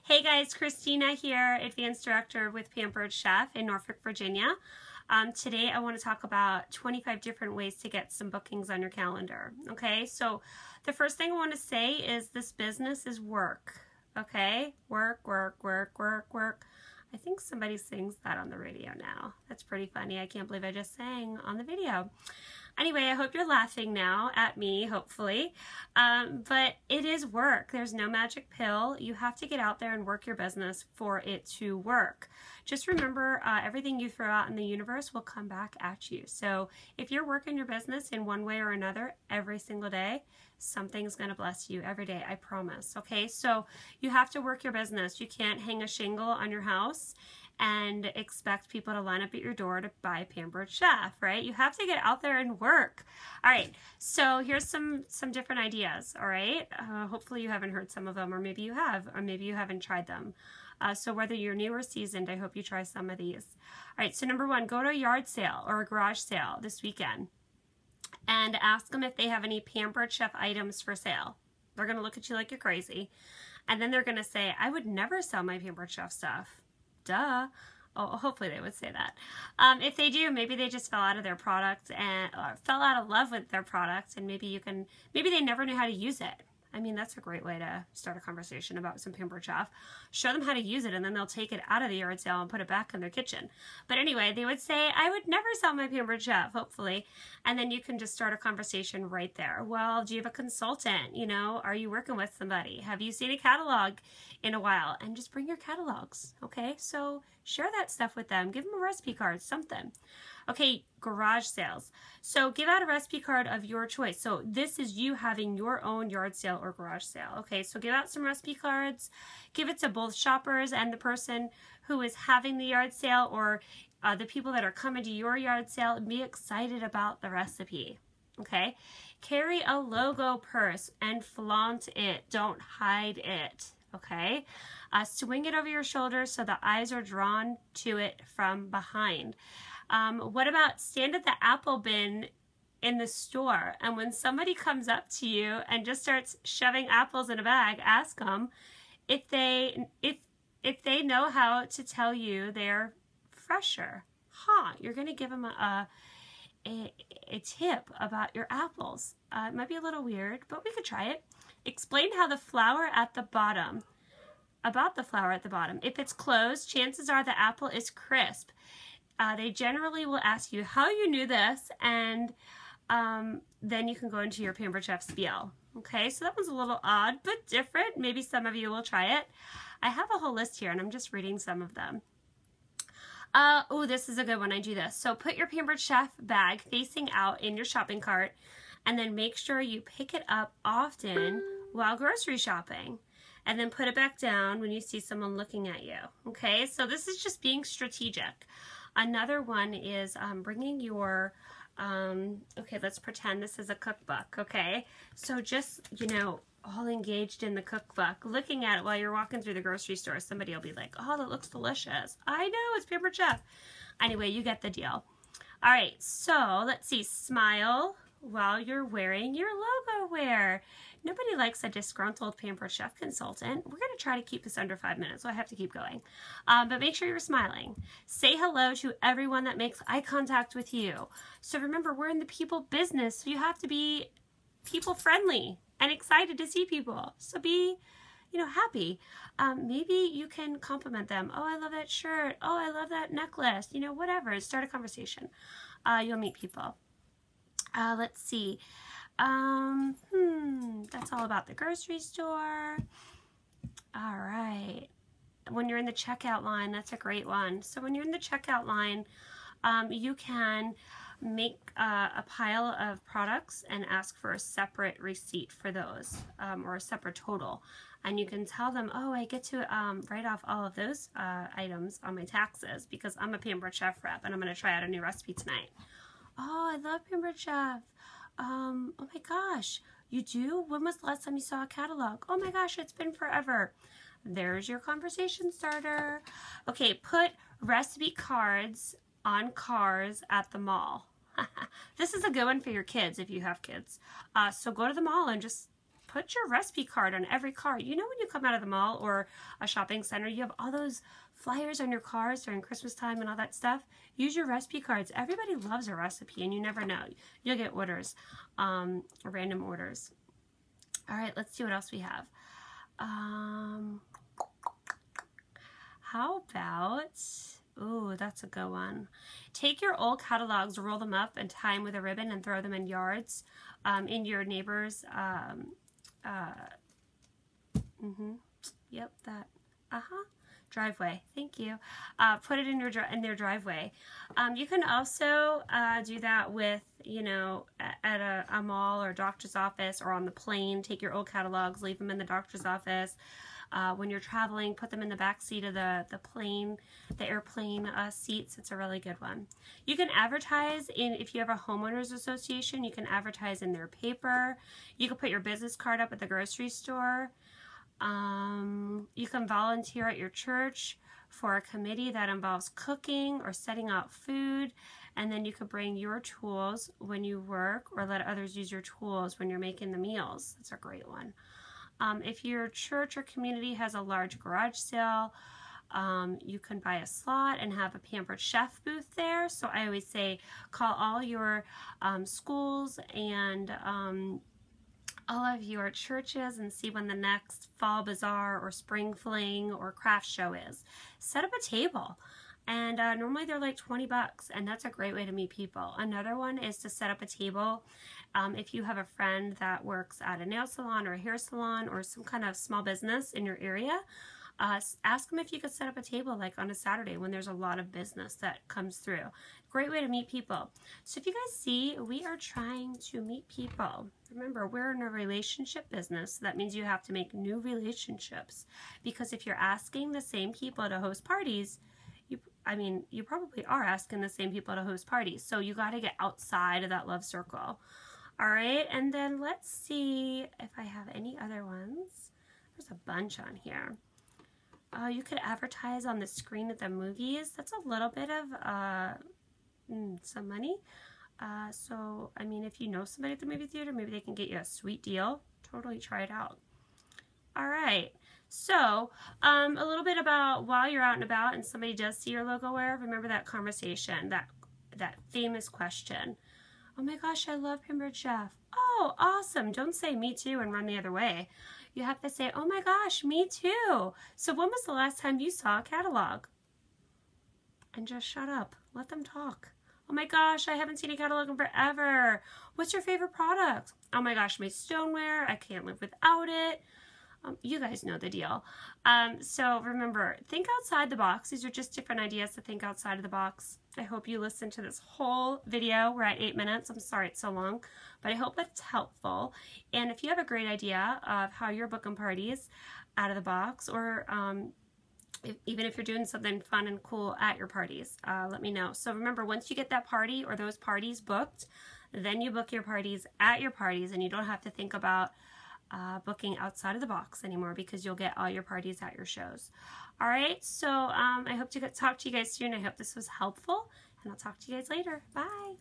Hey guys, Christina here, Advanced Director with Pampered Chef in Norfolk, Virginia. Today I want to talk about 25 different ways to get some bookings on your calendar. Okay, so the first thing I want to say is this business is work. Okay, work, work, work, work, work. I think somebody sings that on the radio now. That's pretty funny. I can't believe I just sang on the video. Anyway, I hope you're laughing now at me, hopefully. But it is work. There's no magic pill. You have to get out there and work your business for it to work. Just remember, everything you throw out in the universe will come back at you. So if you're working your business in one way or another every single day, something's going to bless you every day, I promise. Okay, so you have to work your business. You can't hang a shingle on your house and expect people to line up at your door to buy Pampered Chef, right? You have to get out there and work. All right, so here's some different ideas, all right? Hopefully you haven't heard some of them, or maybe you have, or maybe you haven't tried them. So whether you're new or seasoned, I hope you try some of these. All right, so number one, go to a yard sale or a garage sale this weekend and ask them if they have any Pampered Chef items for sale. They're gonna look at you like you're crazy. And then they're gonna say, I would never sell my Pampered Chef stuff. Duh. Oh, hopefully they would say that. If they do, maybe they just fell out of their product and fell out of love with their product, and maybe they never knew how to use it. I mean, that's a great way to start a conversation about some Pampered Chef. Show them how to use it, and then they'll take it out of the yard sale and put it back in their kitchen. But anyway, they would say, I would never sell my Pampered Chef, hopefully. And then you can just start a conversation right there. Well, do you have a consultant? You know, are you working with somebody? Have you seen a catalog in a while? And just bring your catalogs, okay? So share that stuff with them. Give them a recipe card, something. Okay, garage sales. So give out a recipe card of your choice. So this is you having your own yard sale or garage sale. Okay, so give out some recipe cards. Give it to both shoppers and the person who is having the yard sale, or the people that are coming to your yard sale, and be excited about the recipe. Okay, carry a logo purse and flaunt it. Don't hide it. Okay, swing it over your shoulder so the eyes are drawn to it from behind. What about stand at the apple bin in the store, and when somebody comes up to you and just starts shoving apples in a bag, ask them if they know how to tell you they're fresher. You're going to give them a tip about your apples. It might be a little weird, but we could try it. Explain how the flour at the bottom, about the flour at the bottom. If it's closed, chances are the apple is crisp. They generally will ask you how you knew this, and then you can go into your Pampered Chef spiel. Okay, so that one's a little odd, but different. Maybe some of you will try it. I have a whole list here, and I'm just reading some of them. Oh, this is a good one. I do this. So put your Pampered Chef bag facing out in your shopping cart, and then make sure you pick it up often while grocery shopping. And then put it back down when you see someone looking at you. Okay, so this is just being strategic. Another one is bringing your, okay, let's pretend this is a cookbook, okay? So just, you know, all engaged in the cookbook, looking at it while you're walking through the grocery store. Somebody will be like, oh, that looks delicious. I know, it's Pampered Chef. Anyway, you get the deal. All right, so let's see, smile while you're wearing your logo wear. Nobody likes a disgruntled Pampered Chef consultant. We're going to try to keep this under 5 minutes, so I have to keep going. But make sure you're smiling. Say hello to everyone that makes eye contact with you. So remember, we're in the people business, so you have to be people friendly and excited to see people. So be, you know, happy. Maybe you can compliment them. Oh, I love that shirt. Oh, I love that necklace. You know, whatever. Start a conversation. You'll meet people. Let's see. That's all about the grocery store. All right. When you're in the checkout line, that's a great one. So when you're in the checkout line, you can make a pile of products and ask for a separate receipt for those, or a separate total. And you can tell them, oh, I get to write off all of those items on my taxes because I'm a Pampered Chef rep and I'm going to try out a new recipe tonight. Oh, I love Pampered Chef. Oh my gosh, you do? When was the last time you saw a catalog? Oh my gosh, it's been forever. There's your conversation starter. Okay, put recipe cards on cars at the mall. This is a good one for your kids if you have kids. So go to the mall and just put your recipe card on every card. You know, when you come out of the mall or a shopping center, you have all those flyers on your cars during Christmas time and all that stuff. Use your recipe cards. Everybody loves a recipe, and you never know. You'll get orders, random orders. All right, let's see what else we have. How about, ooh, that's a good one. Take your old catalogs, roll them up, and tie them with a ribbon and throw them in yards, in your neighbor's, yep, that, driveway. Thank you. Put it in their driveway. You can also do that with, you know, at a mall or doctor's office or on the plane. Take your old catalogs, leave them in the doctor's office. When you're traveling, put them in the back seat of the airplane seats. It's a really good one. You can advertise if you have a homeowners association, you can advertise in their paper. You can put your business card up at the grocery store. You can volunteer at your church for a committee that involves cooking or setting out food, and then you could bring your tools when you work or let others use your tools when you're making the meals. That's a great one. If your church or community has a large garage sale, you can buy a slot and have a Pampered Chef booth there. So I always say call all your schools and all of your churches and see when the next fall bazaar or spring fling or craft show is. Set up a table, and normally they're like 20 bucks, and that's a great way to meet people. Another one is to set up a table. If you have a friend that works at a nail salon or a hair salon or some kind of small business in your area, ask them if you could set up a table like on a Saturday when there's a lot of business that comes through. Great way to meet people. So if you guys see, we are trying to meet people. Remember, we're in a relationship business. That means you have to make new relationships, because if you're asking the same people to host parties, you probably are asking the same people to host parties. So you got to get outside of that love circle. All right, and then let's see if I have any other ones. There's a bunch on here. You could advertise on the screen at the movies. That's a little bit of some money. So, I mean, if you know somebody at the movie theater, maybe they can get you a sweet deal. Totally try it out. All right. So, a little bit about while you're out and about and somebody does see your logo wear, remember that conversation, that famous question. Oh my gosh, I love Pampered Chef. Oh, awesome. Don't say me too and run the other way. You have to say, oh my gosh, me too. So when was the last time you saw a catalog? And just shut up. Let them talk. Oh my gosh, I haven't seen a catalog in forever. What's your favorite product? Oh my gosh, my stoneware. I can't live without it. You guys know the deal. So remember, think outside the box. These are just different ideas to think outside of the box. I hope you listened to this whole video. We're at 8 minutes. I'm sorry it's so long, but I hope it's helpful. And if you have a great idea of how you're booking parties out of the box, or even if you're doing something fun and cool at your parties, let me know. So remember, once you get that party or those parties booked, then you book your parties at your parties, and you don't have to think about booking outside of the box anymore, because you'll get all your parties at your shows. All right, so I hope to talk to you guys soon. I hope this was helpful, and I'll talk to you guys later. Bye.